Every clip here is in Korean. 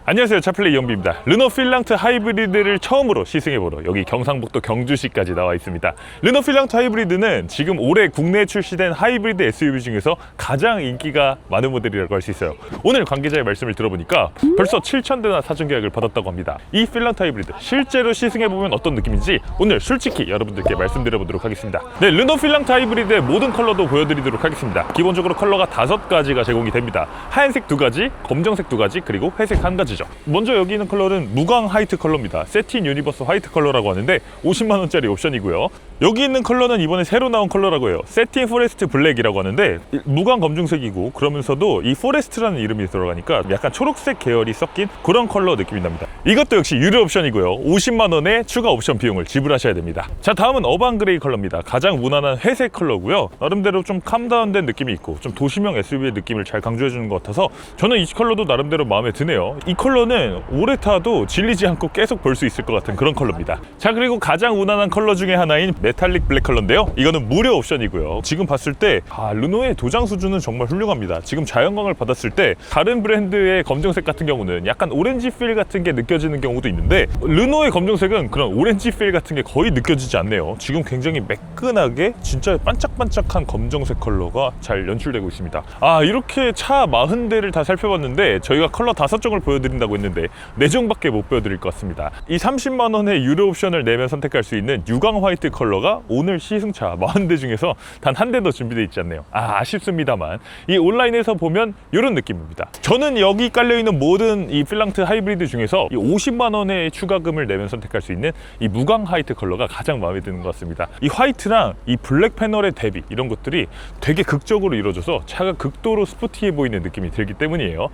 안녕하세요, 차플레이 이영비입니다. 르노 필랑트 하이브리드를 처음으로 시승해보러 여기 경상북도 경주시까지 나와 있습니다. 르노 필랑트 하이브리드는 지금 올해 국내에 출시된 하이브리드 SUV 중에서 가장 인기가 많은 모델이라고 할 수 있어요. 오늘 관계자의 말씀을 들어보니까 벌써 7,000대나 사전 계약을 받았다고 합니다. 이 필랑트 하이브리드 실제로 시승해보면 어떤 느낌인지 오늘 솔직히 여러분들께 말씀드려보도록 하겠습니다. 네, 르노 필랑트 하이브리드의 모든 컬러도 보여드리도록 하겠습니다. 기본적으로 컬러가 5가지가 제공이 됩니다. 하얀색 2가지, 검정색 2가지, 그리고 회색 1가지. 먼저 여기 있는 컬러는 무광 화이트 컬러입니다. 세틴 유니버스 화이트 컬러라고 하는데 50만원짜리 옵션이고요. 여기 있는 컬러는 이번에 새로 나온 컬러라고 해요. 세틴 포레스트 블랙이라고 하는데 무광 검정색이고 그러면서도 이 포레스트라는 이름이 들어가니까 약간 초록색 계열이 섞인 그런 컬러 느낌이 납니다. 이것도 역시 유료 옵션이고요. 50만원의 추가 옵션 비용을 지불하셔야 됩니다. 자, 다음은 어반 그레이 컬러입니다. 가장 무난한 회색 컬러고요. 나름대로 좀 캄다운된 느낌이 있고 좀 도시명 SUV의 느낌을 잘 강조해주는 것 같아서 저는 이 컬러도 나름대로 마음에 드네요. 이 컬러는 오래 타도 질리지 않고 계속 볼 수 있을 것 같은 그런 컬러입니다. 자, 그리고 가장 무난한 컬러 중에 하나인 메탈릭 블랙 컬러인데요. 이거는 무료 옵션이고요. 지금 봤을 때 르노의 도장 수준은 정말 훌륭합니다. 지금 자연광을 받았을 때 다른 브랜드의 검정색 같은 경우는 약간 오렌지 필 같은 게 느껴지는 경우도 있는데 르노의 검정색은 그런 오렌지 필 같은 게 거의 느껴지지 않네요. 지금 굉장히 매끈하게 진짜 반짝반짝한 검정색 컬러가 잘 연출되고 있습니다. 이렇게 차 40대를 다 살펴봤는데 저희가 컬러 5종을 보여드린다고 했는데 4종밖에 못 보여드릴 것 같습니다. 이 30만원의 유료 옵션을 내면 선택할 수 있는 유광 화이트 컬러가 오늘 시승차 40대 중에서 단 한 대도 준비되어 있지 않네요. 아쉽습니다만 이 온라인에서 보면 이런 느낌입니다. 저는 여기 깔려있는 모든 이 필랑트 하이브리드 중에서 이 50만원의 추가금을 내면 선택할 수 있는 이 무광 화이트 컬러가 가장 마음에 드는 것 같습니다. 이 화이트랑 이 블랙 패널의 대비 이런 것들이 되게 극적으로 이루어져서 차가 극도로 스포티해 보이는 느낌이 들기 때문이에요.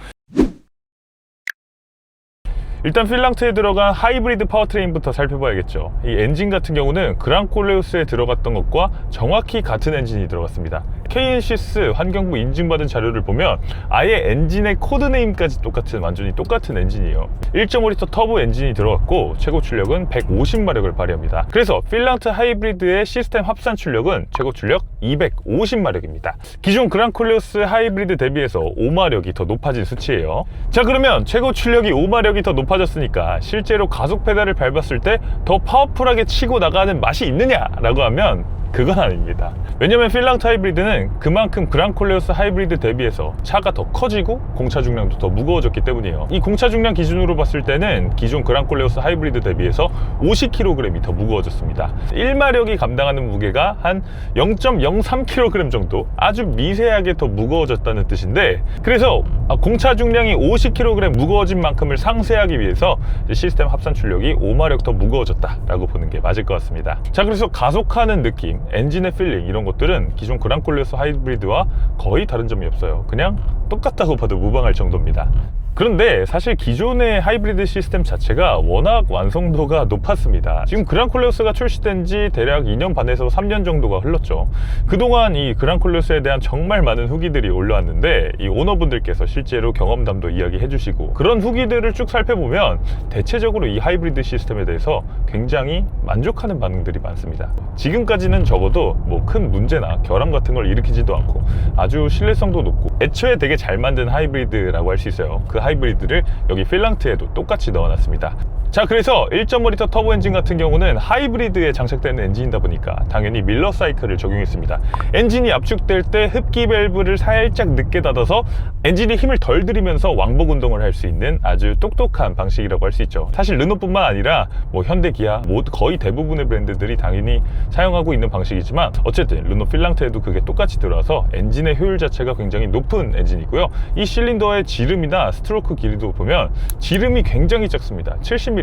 일단 필랑트에 들어간 하이브리드 파워트레인부터 살펴봐야겠죠. 이 엔진 같은 경우는 그랑콜레우스에 들어갔던 것과 정확히 같은 엔진이 들어갔습니다. KNCS 환경부 인증받은 자료를 보면 아예 엔진의 코드네임까지 완전히 똑같은 엔진이에요. 1.5L 터보 엔진이 들어갔고 최고 출력은 150마력을 발휘합니다. 그래서 필랑트 하이브리드의 시스템 합산 출력은 최고 출력 250마력입니다. 기존 그랑콜레우스 하이브리드 대비해서 5마력이 더 높아진 수치예요. 자, 그러면 최고 출력이 5마력이 더 높아졌으니까 실제로 가속 페달을 밟았을 때 더 파워풀하게 치고 나가는 맛이 있느냐라고 하면 그건 아닙니다. 왜냐면 필랑트 하이브리드는 그만큼 그랑콜레우스 하이브리드 대비해서 차가 더 커지고 공차 중량도 더 무거워졌기 때문이에요. 이 공차 중량 기준으로 봤을 때는 기존 그랑콜레우스 하이브리드 대비해서 50kg이 더 무거워졌습니다. 1마력이 감당하는 무게가 한 0.03kg 정도 아주 미세하게 더 무거워졌다는 뜻인데, 그래서 공차 중량이 50kg 무거워진 만큼을 상쇄하기 위해서 시스템 합산 출력이 5마력 더 무거워졌다라고 보는 게 맞을 것 같습니다. 자, 그래서 가속하는 느낌, 엔진의 필링 이런 것들은 기존 그랑콜레우스 하이브리드와 거의 다른 점이 없어요. 그냥 똑같다고 봐도 무방할 정도입니다. 그런데 사실 기존의 하이브리드 시스템 자체가 워낙 완성도가 높았습니다. 지금 그랑콜레우스가 출시된 지 대략 2년 반에서 3년 정도가 흘렀죠. 그동안 이 그랑콜레우스에 대한 정말 많은 후기들이 올라왔는데 이 오너분들께서 실제로 경험담도 이야기해 주시고 그런 후기들을 쭉 살펴보면 대체적으로 이 하이브리드 시스템에 대해서 굉장히 만족하는 반응들이 많습니다. 지금까지는 적어도 뭐 큰 문제나 결함 같은 걸 일으키지도 않고 아주 신뢰성도 높고 애초에 되게 잘 만든 하이브리드라고 할 수 있어요. 그 하이브리드를 여기 필랑트에도 똑같이 넣어놨습니다. 자, 그래서 1.5L 터보 엔진 같은 경우는 하이브리드에 장착되는 엔진이다 보니까 당연히 밀러 사이클을 적용했습니다. 엔진이 압축될 때 흡기 밸브를 살짝 늦게 닫아서 엔진이 힘을 덜 들이면서 왕복 운동을 할 수 있는 아주 똑똑한 방식이라고 할 수 있죠. 사실 르노뿐만 아니라 뭐 현대, 기아 거의 대부분의 브랜드들이 당연히 사용하고 있는 방식이지만 어쨌든 르노 필랑트에도 그게 똑같이 들어와서 엔진의 효율 자체가 굉장히 높은 엔진이고요. 이 실린더의 지름이나 스트로크 길이도 보면 지름이 굉장히 작습니다. 70mm대,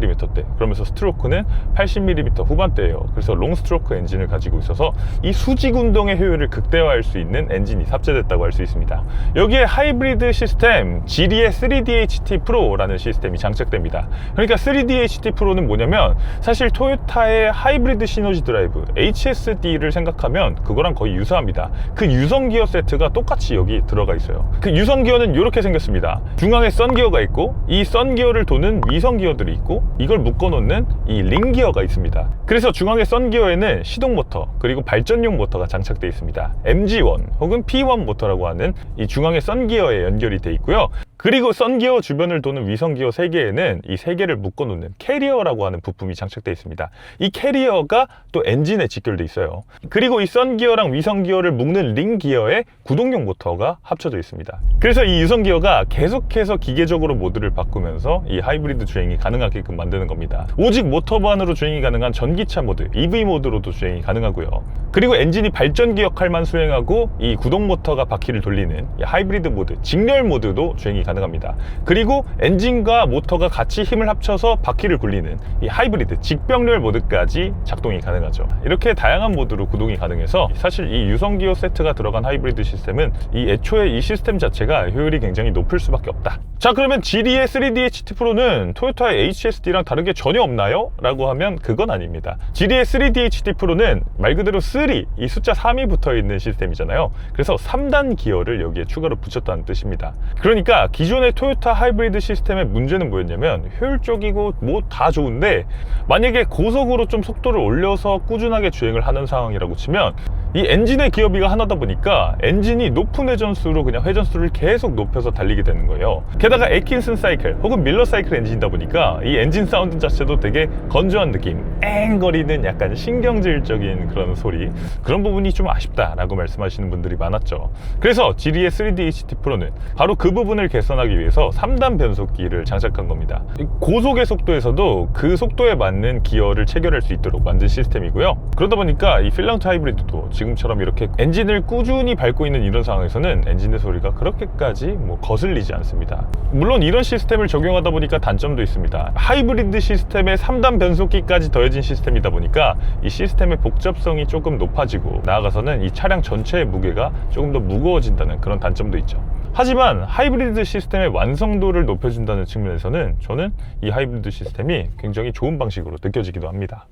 그러면서 스트로크는 80mm 후반대예요. 그래서 롱 스트로크 엔진을 가지고 있어서 이 수직 운동의 효율을 극대화할 수 있는 엔진이 탑재됐다고 할 수 있습니다. 여기에 하이브리드 시스템 지리의 3DHT 프로라는 시스템이 장착됩니다. 그러니까 3DHT 프로는 뭐냐면 사실 토요타의 하이브리드 시너지 드라이브 HSD를 생각하면 그거랑 거의 유사합니다. 그 유성 기어 세트가 똑같이 여기 들어가 있어요. 그 유성 기어는 이렇게 생겼습니다. 중앙에 선 기어가 있고 이 선 기어를 도는 위성 기어들이 있고 이걸 묶어놓는 이 링기어가 있습니다. 그래서 중앙의 썬기어에는 시동 모터 그리고 발전용 모터가 장착되어 있습니다. MG1 혹은 P1 모터라고 하는 이 중앙의 썬기어에 연결이 되어 있고요. 그리고 썬기어 주변을 도는 위성기어 3개에는 이 3개를 묶어놓는 캐리어라고 하는 부품이 장착되어 있습니다. 이 캐리어가 또 엔진에 직결되어 있어요. 그리고 이 썬기어랑 위성기어를 묶는 링기어에 구동용 모터가 합쳐져 있습니다. 그래서 이 유성기어가 계속해서 기계적으로 모드를 바꾸면서 이 하이브리드 주행이 가능하게끔 만드는 겁니다. 오직 모터만으로 주행이 가능한 전기차 모드, EV 모드로도 주행이 가능하고요. 그리고 엔진이 발전기 역할만 수행하고 이 구동 모터가 바퀴를 돌리는 이 하이브리드 모드, 직렬 모드도 주행이 가능합니다. 그리고 엔진과 모터가 같이 힘을 합쳐서 바퀴를 굴리는 이 하이브리드 직병렬 모드까지 작동이 가능하죠. 이렇게 다양한 모드로 구동이 가능해서 사실 이 유성기어 세트가 들어간 하이브리드 시스템은 이 애초에 이 시스템 자체가 효율이 굉장히 높을 수밖에 없다. 자, 그러면 GD의 3DHT 프로는 토요타의 HSD랑 다른 게 전혀 없나요? 라고 하면 그건 아닙니다. GD의 3DHT 프로는 말 그대로 3, 이 숫자 3이 붙어 있는 시스템이잖아요. 그래서 3단 기어를 여기에 추가로 붙였다는 뜻입니다. 그러니까 기존의 토요타 하이브리드 시스템의 문제는 뭐였냐면 효율적이고 뭐 다 좋은데 만약에 고속으로 좀 속도를 올려서 꾸준하게 주행을 하는 상황이라고 치면 이 엔진의 기어비가 하나다 보니까 엔진이 높은 회전수로 그냥 회전수를 계속 높여서 달리게 되는 거예요. 게다가 애킨슨 사이클 혹은 밀러 사이클 엔진이다 보니까 이 엔진 사운드 자체도 되게 건조한 느낌, 앵거리는 약간 신경질적인 그런 소리, 그런 부분이 좀 아쉽다라고 말씀하시는 분들이 많았죠. 그래서 GD의 3DHT 프로는 바로 그 부분을 개선하기 위해서 3단 변속기를 장착한 겁니다. 고속의 속도에서도 그 속도에 맞는 기어를 체결할 수 있도록 만든 시스템이고요. 그러다 보니까 이 필랑트 하이브리드도 지금처럼 이렇게 엔진을 꾸준히 밟고 있는 이런 상황에서는 엔진의 소리가 그렇게까지 뭐 거슬리지 않습니다. 물론 이런 시스템을 적용하다 보니까 단점도 있습니다. 하이브리드 시스템에 3단 변속기까지 더해진 시스템이다 보니까 이 시스템의 복잡성이 조금 높아지고 나아가서는 이 차량 전체의 무게가 조금 더 무거워진다는 그런 단점도 있죠. 하지만 하이브리드 시스템의 완성도를 높여준다는 측면에서는 저는 이 하이브리드 시스템이 굉장히 좋은 방식으로 느껴지기도 합니다.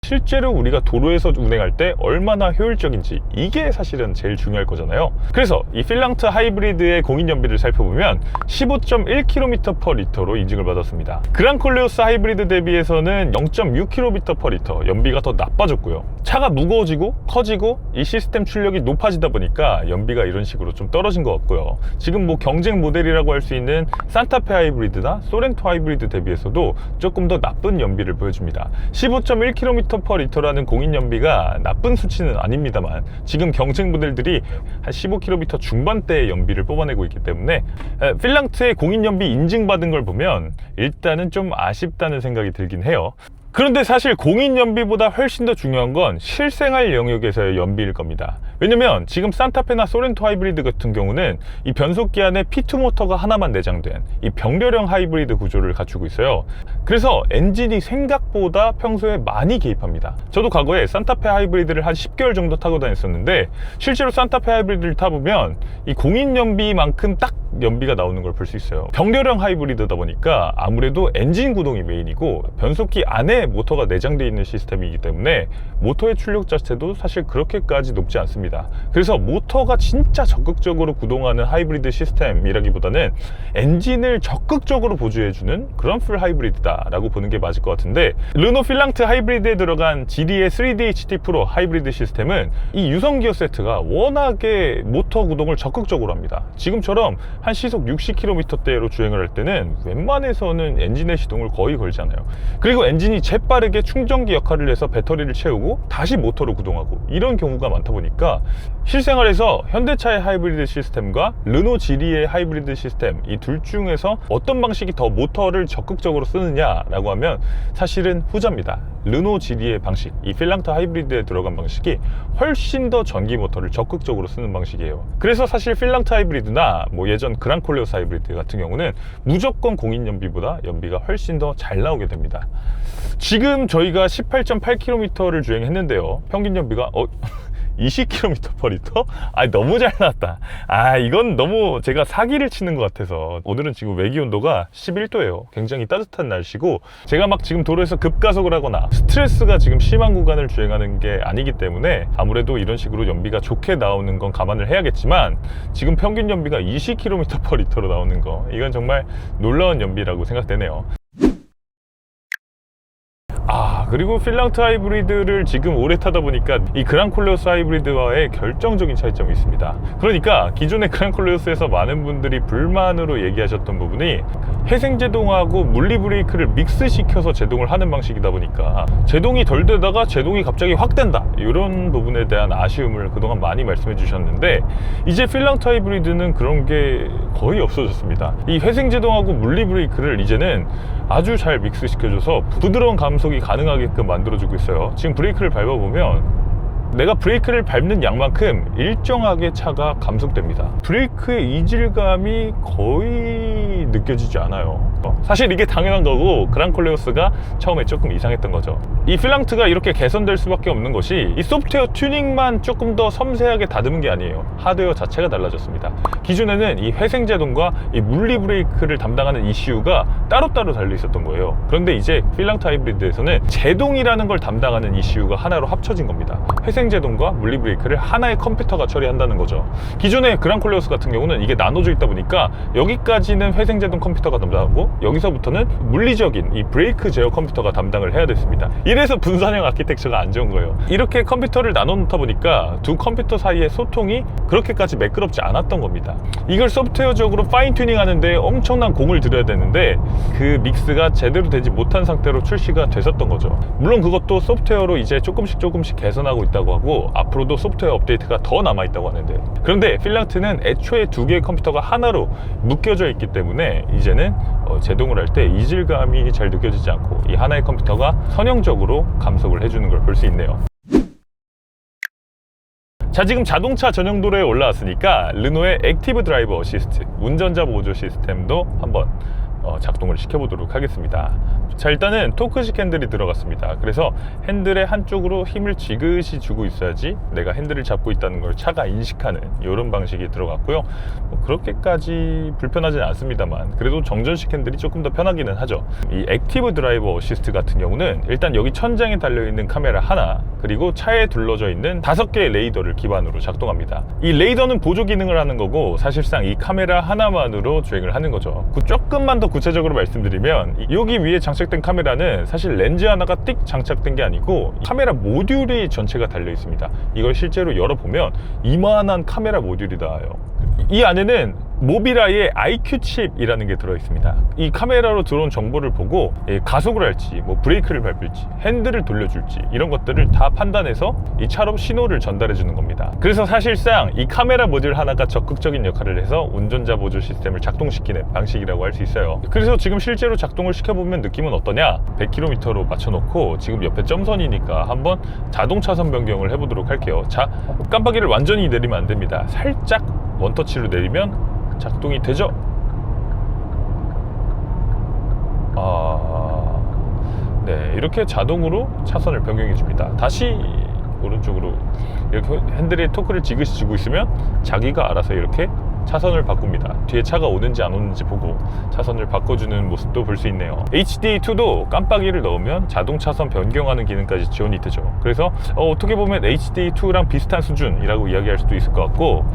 실제로 우리가 도로에서 운행할 때 얼마나 효율적인지, 이게 사실은 제일 중요할 거잖아요. 그래서 이 필랑트 하이브리드의 공인 연비를 살펴보면 15.1km/L로 인증을 받았습니다. 그랑콜레오스 하이브리드 대비해서는 0.6km/L 연비가 더 나빠졌고요. 차가 무거워지고 커지고 이 시스템 출력이 높아지다 보니까 연비가 이런 식으로 좀 떨어진 것 같고요. 지금 뭐 경쟁 모델이라고 할 수 있는 산타페 하이브리드나 소렌토 하이브리드 대비해서도 조금 더 나쁜 연비를 보여줍니다. 15.1km/L라는 공인 연비가 나쁜 수치는 아닙니다만 지금 경쟁 모델들이 한 15km 중반대의 연비를 뽑아내고 있기 때문에 필랑트의 공인 연비 인증받은 걸 보면 일단은 좀 아쉽다는 생각이 들긴 해요. 그런데 사실 공인 연비보다 훨씬 더 중요한 건 실생활 영역에서의 연비일 겁니다. 왜냐면 지금 산타페나 소렌토 하이브리드 같은 경우는 이 변속기 안에 P2 모터가 하나만 내장된 이 병렬형 하이브리드 구조를 갖추고 있어요. 그래서 엔진이 생각보다 평소에 많이 개입합니다. 저도 과거에 산타페 하이브리드를 한 10개월 정도 타고 다녔었는데 실제로 산타페 하이브리드를 타보면 이 공인 연비만큼 딱 연비가 나오는 걸 볼 수 있어요. 병렬형 하이브리드다 보니까 아무래도 엔진 구동이 메인이고 변속기 안에 모터가 내장되어 있는 시스템이기 때문에 모터의 출력 자체도 사실 그렇게까지 높지 않습니다. 그래서 모터가 진짜 적극적으로 구동하는 하이브리드 시스템이라기보다는 엔진을 적극적으로 보조해주는 그런 풀 하이브리드다 라고 보는 게 맞을 것 같은데, 르노 필랑트 하이브리드에 들어간 GD의 3DHT 프로 하이브리드 시스템은 이 유성기어 세트가 워낙에 모터 구동을 적극적으로 합니다. 지금처럼 한 시속 60km대로 주행을 할 때는 웬만해서는 엔진의 시동을 거의 걸지 않아요. 그리고 엔진이 재빠르게 충전기 역할을 해서 배터리를 채우고 다시 모터로 구동하고 이런 경우가 많다 보니까 실생활에서 현대차의 하이브리드 시스템과 르노 GD의 하이브리드 시스템, 이 둘 중에서 어떤 방식이 더 모터를 적극적으로 쓰느냐라고 하면 사실은 후자입니다. 르노 GD의 방식, 이 필랑트 하이브리드에 들어간 방식이 훨씬 더 전기 모터를 적극적으로 쓰는 방식이에요. 그래서 사실 필랑트 하이브리드나 뭐 예전 그랑콜레오스 하이브리드 같은 경우는 무조건 공인 연비보다 연비가 훨씬 더 잘 나오게 됩니다. 지금 저희가 18.8km를 주행했는데요. 평균 연비가 20km/L? 아, 너무 잘 나왔다. 아, 이건 너무 제가 사기를 치는 것 같아서. 오늘은 지금 외기 온도가 11도예요. 굉장히 따뜻한 날씨고, 제가 막 지금 도로에서 급가속을 하거나 스트레스가 지금 심한 구간을 주행하는 게 아니기 때문에 아무래도 이런 식으로 연비가 좋게 나오는 건 감안을 해야겠지만, 지금 평균 연비가 20km/L로 나오는 거, 이건 정말 놀라운 연비라고 생각되네요. 그리고 필랑트 하이브리드를 지금 오래 타다 보니까 이 그랑콜레오스 하이브리드와의 결정적인 차이점이 있습니다. 그러니까 기존의 그랑콜레오스에서 많은 분들이 불만으로 얘기하셨던 부분이 회생제동하고 물리브레이크를 믹스시켜서 제동을 하는 방식이다 보니까 제동이 덜 되다가 제동이 갑자기 확 된다, 이런 부분에 대한 아쉬움을 그동안 많이 말씀해 주셨는데, 이제 필랑트 하이브리드는 그런 게 거의 없어졌습니다. 이 회생제동하고 물리브레이크를 이제는 아주 잘 믹스시켜줘서 부드러운 감속이 가능하게끔 만들어주고 있어요. 지금 브레이크를 밟아보면 내가 브레이크를 밟는 양만큼 일정하게 차가 감속됩니다. 브레이크의 이질감이 거의 느껴지지 않아요. 사실 이게 당연한 거고, 그랑콜레오스가 처음에 조금 이상했던 거죠. 이 필랑트가 이렇게 개선될 수밖에 없는 것이 이 소프트웨어 튜닝만 조금 더 섬세하게 다듬은 게 아니에요. 하드웨어 자체가 달라졌습니다. 기존에는 이 회생제동과 이 물리브레이크를 담당하는 ECU가 따로따로 달려 있었던 거예요. 그런데 이제 필랑트 하이브리드에서는 제동이라는 걸 담당하는 ECU가 하나로 합쳐진 겁니다. 회생제동과 물리브레이크를 하나의 컴퓨터가 처리한다는 거죠. 기존의 그랑콜레오스 같은 경우는 이게 나눠져 있다 보니까 여기까지는 회생제동 컴퓨터가 담당하고, 여기서부터는 물리적인 이 브레이크 제어 컴퓨터가 담당을 해야 됐습니다. 이래서 분산형 아키텍처가 안 좋은 거예요. 이렇게 컴퓨터를 나눠 놓다 보니까 두 컴퓨터 사이의 소통이 그렇게까지 매끄럽지 않았던 겁니다. 이걸 소프트웨어적으로 파인 튜닝 하는데 엄청난 공을 들여야 되는데, 그 믹스가 제대로 되지 못한 상태로 출시가 됐었던 거죠. 물론 그것도 소프트웨어로 이제 조금씩 개선하고 있다고 하고, 앞으로도 소프트웨어 업데이트가 더 남아있다고 하는데, 그런데 필랑트는 애초에 두 개의 컴퓨터가 하나로 묶여져 있기 때문에 이제는 제동을 할 때 이질감이 잘 느껴지지 않고, 이 하나의 컴퓨터가 선형적으로 감속을 해주는 걸 볼 수 있네요. 자, 지금 자동차 전용 도로에 올라왔으니까 르노의 액티브 드라이버 어시스트 운전자 보조 시스템도 한번 작동을 시켜보도록 하겠습니다. 자, 일단은 토크식 핸들이 들어갔습니다. 그래서 핸들의 한쪽으로 힘을 지그시 주고 있어야지 내가 핸들을 잡고 있다는 걸 차가 인식하는 이런 방식이 들어갔고요. 그렇게까지 불편하진 않습니다만, 그래도 정전식 핸들이 조금 더 편하기는 하죠. 이 액티브 드라이버 어시스트 같은 경우는 일단 여기 천장에 달려있는 카메라 하나, 그리고 차에 둘러져 있는 5개의 레이더를 기반으로 작동합니다. 이 레이더는 보조 기능을 하는 거고, 사실상 이 카메라 하나만으로 주행을 하는 거죠. 조금만 더 구체적으로 말씀드리면, 여기 위에 장착된 카메라는 사실 렌즈 하나가 띡 장착된 게 아니고 카메라 모듈이 전체가 달려 있습니다. 이걸 실제로 열어보면 이만한 카메라 모듈이 나와요. 이 안에는 모비라이의 IQ 칩이라는 게 들어있습니다. 이 카메라로 들어온 정보를 보고 가속을 할지, 뭐 브레이크를 밟을지, 핸들을 돌려줄지, 이런 것들을 다 판단해서 이 차로 신호를 전달해 주는 겁니다. 그래서 사실상 이 카메라 모듈 하나가 적극적인 역할을 해서 운전자 보조 시스템을 작동시키는 방식이라고 할 수 있어요. 그래서 지금 실제로 작동을 시켜보면 느낌은 어떠냐? 100km로 맞춰놓고 지금 옆에 점선이니까 한번 자동 차선 변경을 해보도록 할게요. 자, 깜빡이를 완전히 내리면 안 됩니다. 살짝 원터치로 내리면 작동이 되죠? 네, 이렇게 자동으로 차선을 변경해 줍니다. 다시 오른쪽으로 이렇게 핸들에 토크를 지그시 쥐고 있으면 자기가 알아서 이렇게 차선을 바꿉니다. 뒤에 차가 오는지 안 오는지 보고 차선을 바꿔주는 모습도 볼 수 있네요. HDA2도 깜빡이를 넣으면 자동 차선 변경하는 기능까지 지원이 되죠. 그래서 어떻게 보면 HDA2랑 비슷한 수준이라고 이야기할 수도 있을 것 같고,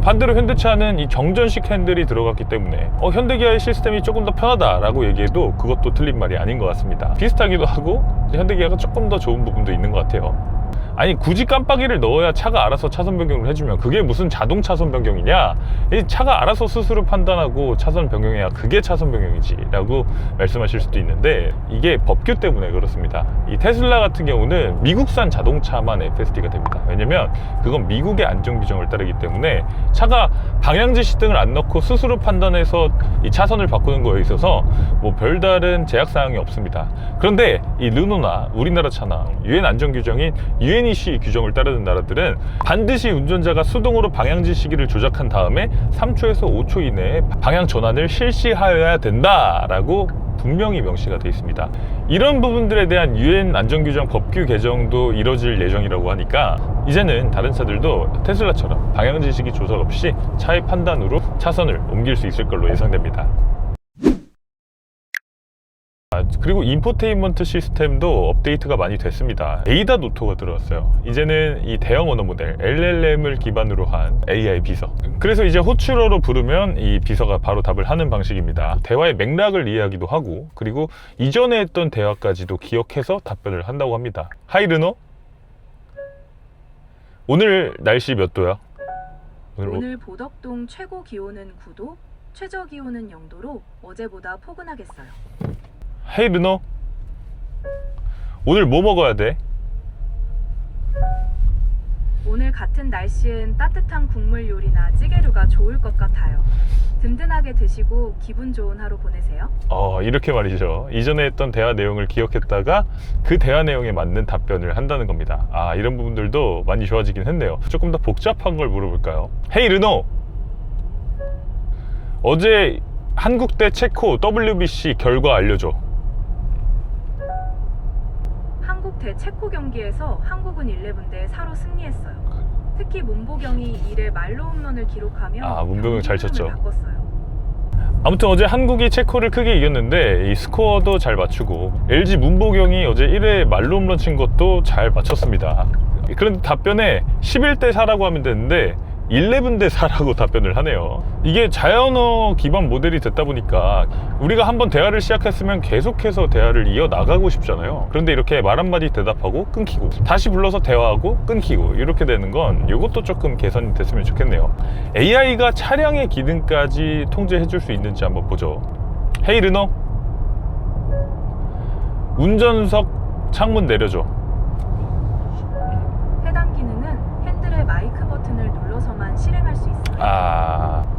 반대로 현대차는 이 정전식 핸들이 들어갔기 때문에 현대기아의 시스템이 조금 더 편하다라고 얘기해도 그것도 틀린 말이 아닌 것 같습니다. 비슷하기도 하고 현대기아가 조금 더 좋은 부분도 있는 것 같아요. 아니, 굳이 깜빡이를 넣어야 차가 알아서 차선 변경을 해주면 그게 무슨 자동 차선 변경이냐? 이 차가 알아서 스스로 판단하고 차선 변경해야 그게 차선 변경이지 라고 말씀하실 수도 있는데, 이게 법규 때문에 그렇습니다. 이 테슬라 같은 경우는 미국산 자동차만 FSD가 됩니다. 왜냐면 그건 미국의 안전 규정을 따르기 때문에 차가 방향 지시등을 안 넣고 스스로 판단해서 이 차선을 바꾸는 거에 있어서 뭐 별다른 제약 사항이 없습니다. 그런데 이 르노나 우리나라 차나 유엔 안전 규정인 UNEC 규정을 따르는 나라들은 반드시 운전자가 수동으로 방향지 시기를 조작한 다음에 3초에서 5초 이내에 방향 전환을 실시하여야 된다라고 분명히 명시가 되어 있습니다. 이런 부분들에 대한 유엔 안전규정 법규 개정도 이뤄질 예정이라고 하니까 이제는 다른 차들도 테슬라처럼 방향지시기 조작 없이 차의 판단으로 차선을 옮길 수 있을 걸로 예상됩니다. 그리고 인포테인먼트 시스템도 업데이트가 많이 됐습니다. 에이다 노토가 들어왔어요. 이제는 이 대형 언어 모델 LLM을 기반으로 한 AI 비서, 그래서 이제 호출어로 부르면 이 비서가 바로 답을 하는 방식입니다. 대화의 맥락을 이해하기도 하고, 그리고 이전에 했던 대화까지도 기억해서 답변을 한다고 합니다. 하이 르노, 오늘 날씨 몇 도야? 오늘 보덕동 최고 기온은 9도, 최저 기온은 0도로 어제보다 포근하겠어요. 헤이 르노, 오늘 뭐 먹어야 돼? 오늘 같은 날씨엔 따뜻한 국물 요리나 찌개류가 좋을 것 같아요. 든든하게 드시고 기분 좋은 하루 보내세요. 이렇게 말이죠. 이전에 했던 대화 내용을 기억했다가 그 대화 내용에 맞는 답변을 한다는 겁니다. 이런 부분들도 많이 좋아지긴 했네요. 조금 더 복잡한 걸 물어볼까요? 헤이 르노, 어제 한국 대 체코 WBC 결과 알려줘. 한국 대 체코 경기에서 한국은 11대 4로 승리했어요. 특히 문보경이 1회 말로 홈런을 기록하며 문보경 잘 쳤죠. 바꿨어요. 아무튼 어제 한국이 체코를 크게 이겼는데 이 스코어도 잘 맞추고 LG 문보경이 어제 1회 말로 홈런 친 것도 잘 맞췄습니다. 그런데 답변에 11대 4라고 하면 되는데 11대 4라고 답변을 하네요. 이게 자연어 기반 모델이 됐다 보니까 우리가 한번 대화를 시작했으면 계속해서 대화를 이어나가고 싶잖아요. 그런데 이렇게 말 한마디 대답하고 끊기고 다시 불러서 대화하고 끊기고 이렇게 되는 건 이것도 조금 개선이 됐으면 좋겠네요. AI가 차량의 기능까지 통제해 줄 수 있는지 한번 보죠. 헤이 르노, 운전석 창문 내려줘. 해당 기능은 핸들의 마이크 버튼을 눌러서만 실행할 수 있어요.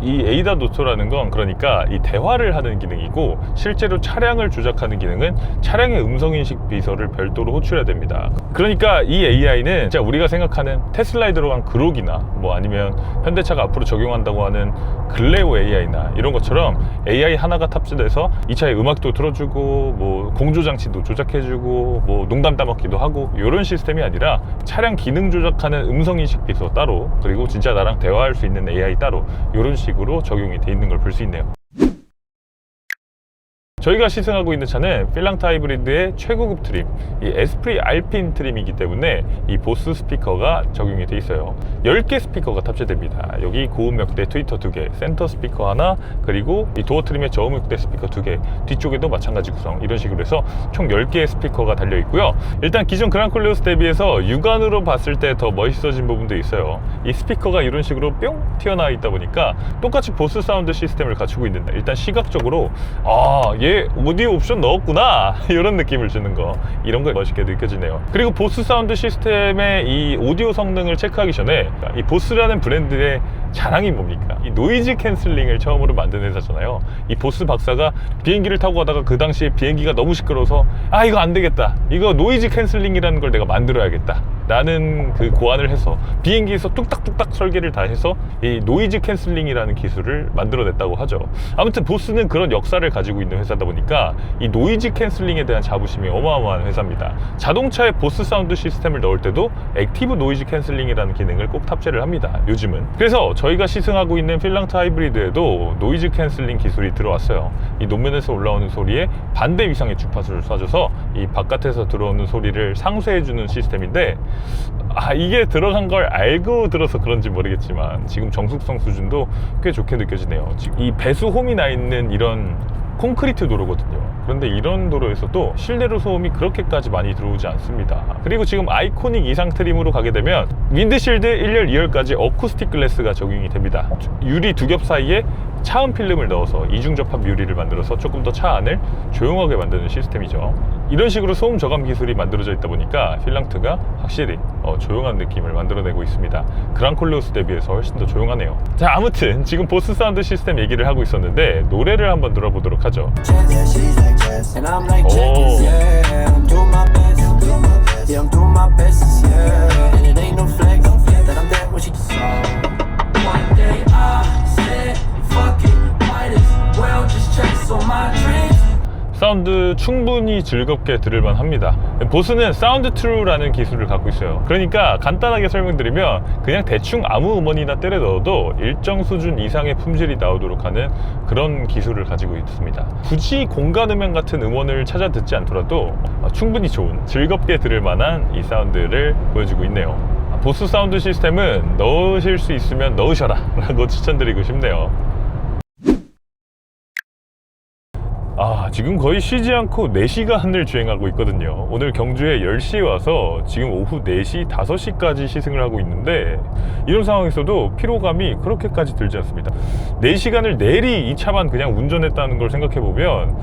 이 에이다 노토라는 건 그러니까 이 대화를 하는 기능이고, 실제로 차량을 조작하는 기능은 차량의 음성인식 비서를 별도로 호출해야 됩니다. 그러니까 이 AI는 진짜 우리가 생각하는 테슬라에 들어간 그록이나 뭐 아니면 현대차가 앞으로 적용한다고 하는 글레오 AI나 이런 것처럼 AI 하나가 탑재돼서 이 차의 음악도 틀어주고 뭐 공조장치도 조작해주고 뭐 농담 따먹기도 하고 이런 시스템이 아니라 차량 기능 조작하는 음성인식 비서 따로, 그리고 진짜 나랑 대화할 수 있는 AI 따로, 이런 식으로 적용이 돼 있는 걸 볼 수 있네요. 저희가 시승하고 있는 차는 필랑트 하이브리드의 최고급 트림, 이 에스프리 알핀 트림이기 때문에 이 보스 스피커가 적용이 돼 있어요. 10개 스피커가 탑재됩니다. 여기 고음역대 트위터 2개, 센터 스피커 하나, 그리고 이 도어 트림의 저음역대 스피커 2개, 뒤쪽에도 마찬가지 구성, 이런 식으로 해서 총 10개의 스피커가 달려 있고요. 일단 기존 그랑콜레오스 대비해서 육안으로 봤을 때 더 멋있어진 부분도 있어요. 이 스피커가 이런 식으로 뿅 튀어나와 있다 보니까 똑같이 보스 사운드 시스템을 갖추고 있는데, 일단 시각적으로 얘 오디오 옵션 넣었구나 이런 느낌을 주는 거, 이런 거 멋있게 느껴지네요. 그리고 보스 사운드 시스템의 이 오디오 성능을 체크하기 전에 이 보스라는 브랜드의 자랑이 뭡니까? 이 노이즈 캔슬링을 처음으로 만든 회사잖아요. 이 보스 박사가 비행기를 타고 가다가 그 당시에 비행기가 너무 시끄러워서 이거 안 되겠다, 이거 노이즈 캔슬링이라는 걸 내가 만들어야겠다 라는 그 고안을 해서 비행기에서 뚝딱뚝딱 설계를 다 해서 이 노이즈 캔슬링이라는 기술을 만들어냈다고 하죠. 아무튼 보스는 그런 역사를 가지고 있는 회사다 보니까 이 노이즈 캔슬링에 대한 자부심이 어마어마한 회사입니다. 자동차에 보스 사운드 시스템을 넣을 때도 액티브 노이즈 캔슬링이라는 기능을 꼭 탑재를 합니다, 요즘은. 그래서 저희가 시승하고 있는 필랑트 하이브리드에도 노이즈 캔슬링 기술이 들어왔어요. 이 노면에서 올라오는 소리에 반대 위상의 주파수를 쏴줘서 이 바깥에서 들어오는 소리를 상쇄해주는 시스템인데, 이게 들어간 걸 알고 들어서 그런지 모르겠지만 지금 정숙성 수준도 꽤 좋게 느껴지네요. 지금 이 배수홈이 나 있는 이런 콘크리트 도로거든요. 그런데 이런 도로에서도 실내로 소음이 그렇게까지 많이 들어오지 않습니다. 그리고 지금 아이코닉 이상 트림으로 가게 되면 윈드실드 1열 2열까지 어쿠스틱 글래스가 적용이 됩니다. 유리 두 겹 사이에 차음 필름을 넣어서 이중접합 유리를 만들어서 조금 더 차 안을 조용하게 만드는 시스템이죠. 이런 식으로 소음 저감 기술이 만들어져 있다 보니까 필랑트가 확실히 조용한 느낌을 만들어내고 있습니다. 그랑콜레오스 대비해서 훨씬 더 조용하네요. 자, 아무튼 지금 보스 사운드 시스템 얘기를 하고 있었는데 노래를 한번 들어보도록 하죠. 사운드 충분히 즐겁게 들을만 합니다. 보스는 사운드 트루라는 기술을 갖고 있어요. 그러니까 간단하게 설명드리면 그냥 대충 아무 음원이나 때려 넣어도 일정 수준 이상의 품질이 나오도록 하는 그런 기술을 가지고 있습니다. 굳이 공간 음향 같은 음원을 찾아 듣지 않더라도 충분히 좋은, 즐겁게 들을 만한 이 사운드를 보여주고 있네요. 보스 사운드 시스템은 넣으실 수 있으면 넣으셔라 라고 추천드리고 싶네요. 지금 거의 쉬지 않고 4시간을 주행하고 있거든요. 오늘 경주에 10시에 와서 지금 오후 4시, 5시까지 시승을 하고 있는데 이런 상황에서도 피로감이 그렇게까지 들지 않습니다. 4시간을 내리 이 차만 그냥 운전했다는 걸 생각해보면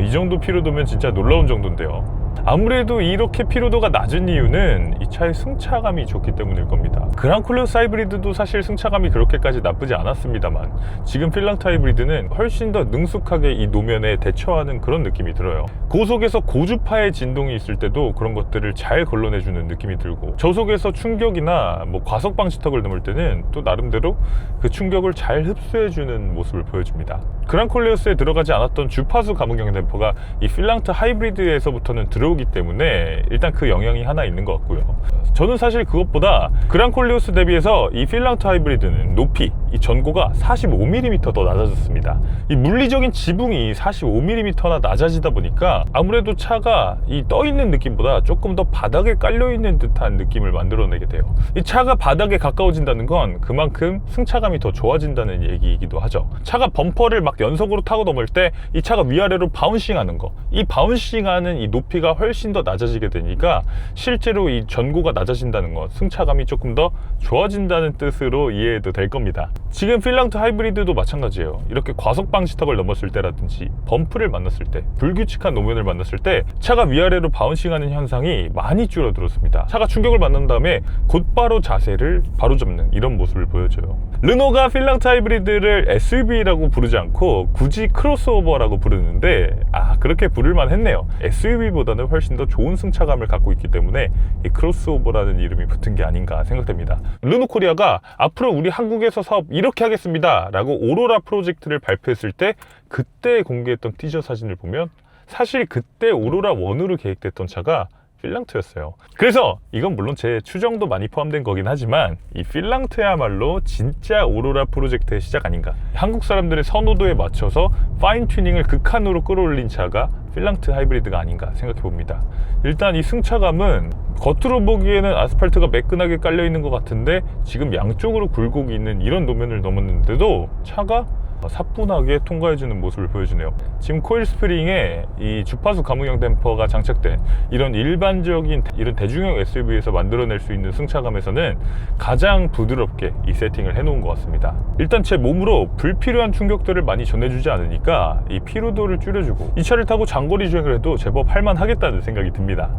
이 정도 피로도면 진짜 놀라운 정도인데요. 아무래도 이렇게 피로도가 낮은 이유는 이 차의 승차감이 좋기 때문일 겁니다. 그랑콜레오스 하이브리드도 사실 승차감이 그렇게까지 나쁘지 않았습니다만 지금 필랑트 하이브리드는 훨씬 더 능숙하게 이 노면에 대처하는 그런 느낌이 들어요. 고속에서 고주파의 진동이 있을 때도 그런 것들을 잘 걸러내주는 느낌이 들고, 저속에서 충격이나 과속 방지턱을 넘을 때는 또 나름대로 그 충격을 잘 흡수해주는 모습을 보여줍니다. 그랑콜레오스에 들어가지 않았던 주파수 감응형 댐퍼가 이 필랑트 하이브리드에서부터는 들어오기 때문에 일단 그 영향이 하나 있는 것 같고요. 저는 사실 그것보다 그랑콜레오스 대비해서 이 필랑트 하이브리드는 높이, 이 전고가 45mm 더 낮아졌습니다. 이 물리적인 지붕이 45mm나 낮아지다 보니까 아무래도 차가 이 떠있는 느낌보다 조금 더 바닥에 깔려있는 듯한 느낌을 만들어내게 돼요. 이 차가 바닥에 가까워진다는 건 그만큼 승차감이 더 좋아진다는 얘기이기도 하죠. 차가 범퍼를 막 연속으로 타고 넘을 때 이 차가 위아래로 바운싱 하는 거, 이 바운싱 하는 이 높이가 훨씬 더 낮아지게 되니까 실제로 이 전고가 낮아진다는 건 승차감이 조금 더 좋아진다는 뜻으로 이해해도 될 겁니다. 지금 필랑트 하이브리드도 마찬가지예요. 이렇게 과속 방지턱을 넘었을 때라든지 범프를 만났을 때, 불규칙한 노면을 만났을 때 차가 위아래로 바운싱하는 현상이 많이 줄어들었습니다. 차가 충격을 만난 다음에 곧바로 자세를 바로잡는 이런 모습을 보여줘요. 르노가 필랑트 하이브리드를 SUV라고 부르지 않고 굳이 크로스오버라고 부르는데 그렇게 부를만 했네요. SUV보다는 훨씬 더 좋은 승차감을 갖고 있기 때문에 이 크로스오버라는 이름이 붙은 게 아닌가 생각됩니다. 르노 코리아가 앞으로 우리 한국에서 사업 이렇게 하겠습니다 라고 오로라 프로젝트를 발표했을 때 그때 공개했던 티저 사진을 보면 사실 그때 오로라 1으로 계획됐던 차가 필랑트였어요. 그래서 이건 물론 제 추정도 많이 포함된 거긴 하지만 이 필랑트야말로 진짜 오로라 프로젝트의 시작 아닌가. 한국 사람들의 선호도에 맞춰서 파인 튜닝을 극한으로 끌어올린 차가 필랑트 하이브리드가 아닌가 생각해 봅니다. 일단 이 승차감은 겉으로 보기에는 아스팔트가 매끈하게 깔려 있는 것 같은데 지금 양쪽으로 굴곡이 있는 이런 노면을 넘었는데도 차가 사뿐하게 통과해주는 모습을 보여주네요. 지금 코일 스프링에 이 주파수 감응형 댐퍼가 장착된 이런 일반적인 이런 대중형 SUV에서 만들어낼 수 있는 승차감에서는 가장 부드럽게 이 세팅을 해놓은 것 같습니다. 일단 제 몸으로 불필요한 충격들을 많이 전해주지 않으니까 이 피로도를 줄여주고 이 차를 타고 장거리 주행을 해도 제법 할만하겠다는 생각이 듭니다.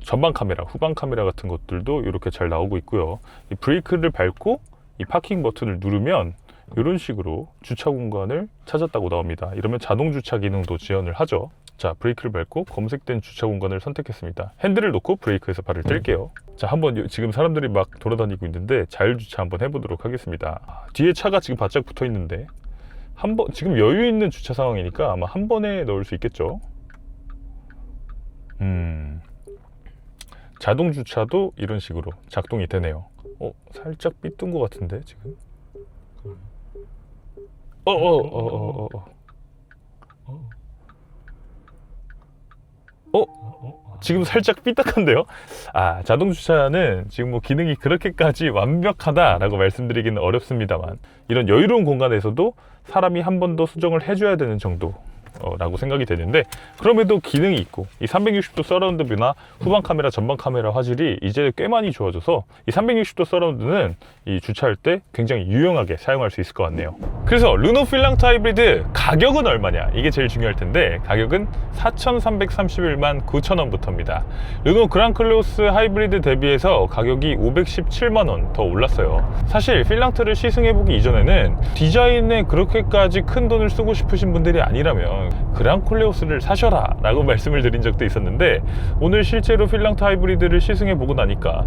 전방 카메라, 후방 카메라 같은 것들도 이렇게 잘 나오고 있고요. 이 브레이크를 밟고 이 파킹 버튼을 누르면 이런 식으로 주차 공간을 찾았다고 나옵니다. 이러면 자동 주차 기능도 지원을 하죠. 자, 브레이크를 밟고 검색된 주차 공간을 선택했습니다. 핸들을 놓고 브레이크에서 발을 뗄게요. 자, 한번 지금 사람들이 막 돌아다니고 있는데 자율주차 한번 해보도록 하겠습니다. 뒤에 차가 지금 바짝 붙어 있는데 지금 여유 있는 주차 상황이니까 아마 한 번에 넣을 수 있겠죠. 자동 주차도 이런 식으로 작동이 되네요. 살짝 삐뚤은 것 같은데 지금. 지금 살짝 삐딱한데요? 자동 주차는 지금 기능이 그렇게까지 완벽하다라고 말씀드리기는 어렵습니다만 이런 여유로운 공간에서도 사람이 한 번 더 수정을 해줘야 되는 정도 라고 생각이 되는데, 그럼에도 기능이 있고 이 360도 서라운드 뷰나 후방 카메라, 전방 카메라 화질이 이제 꽤 많이 좋아져서 이 360도 서라운드는 이 주차할 때 굉장히 유용하게 사용할 수 있을 것 같네요. 그래서 르노 필랑트 하이브리드 가격은 얼마냐, 이게 제일 중요할 텐데 가격은 4,331만 9천원부터입니다. 르노 그랑클레오스 하이브리드 대비해서 가격이 517만원 더 올랐어요. 사실 필랑트를 시승해보기 이전에는 디자인에 그렇게까지 큰 돈을 쓰고 싶으신 분들이 아니라면 한번 그랑콜레오스를 사셔라 라고 말씀을 드린 적도 있었는데, 오늘 실제로 필랑트 하이브리드를 시승해 보고 나니까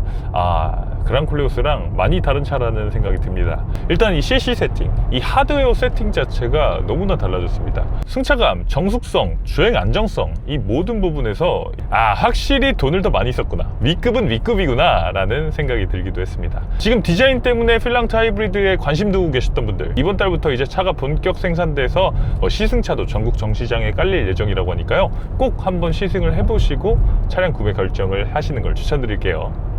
그랑콜레오스랑 많이 다른 차라는 생각이 듭니다. 일단 이 CC 세팅, 이 하드웨어 세팅 자체가 너무나 달라졌습니다. 승차감, 정숙성, 주행 안정성, 이 모든 부분에서 확실히 돈을 더 많이 썼구나, 위급은 위급이구나 라는 생각이 들기도 했습니다. 지금 디자인 때문에 필랑트 하이브리드에 관심 두고 계셨던 분들, 이번 달부터 이제 차가 본격 생산돼서 시승차도 전국 정시장에 깔릴 예정이라고 하니까요, 꼭 한번 시승을 해보시고 차량 구매 결정을 하시는 걸 추천드릴게요.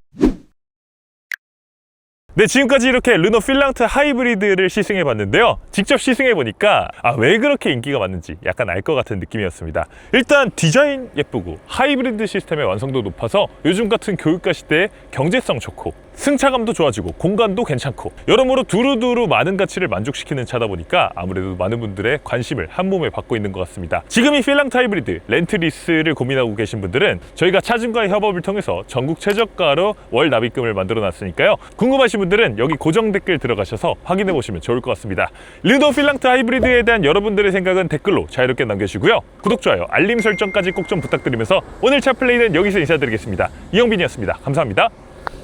네, 지금까지 이렇게 르노 필랑트 하이브리드를 시승해 봤는데요, 직접 시승해 보니까 왜 그렇게 인기가 많은지 약간 알 것 같은 느낌이었습니다. 일단 디자인 예쁘고 하이브리드 시스템의 완성도 높아서 요즘 같은 교육가 시대에 경제성 좋고 승차감도 좋아지고 공간도 괜찮고 여러모로 두루두루 많은 가치를 만족시키는 차다 보니까 아무래도 많은 분들의 관심을 한몸에 받고 있는 것 같습니다. 지금 이 필랑트 하이브리드 렌트리스를 고민하고 계신 분들은 저희가 차준과의 협업을 통해서 전국 최저가로 월 납입금을 만들어 놨으니까요, 궁금하신 분들은 여기 고정 댓글 들어가셔서 확인해 보시면 좋을 것 같습니다. 르노 필랑트 하이브리드에 대한 여러분들의 생각은 댓글로 자유롭게 남겨주시고요, 구독, 좋아요, 알림 설정까지 꼭 좀 부탁드리면서 오늘 차 플레이는 여기서 인사드리겠습니다. 이영빈이었습니다. 감사합니다.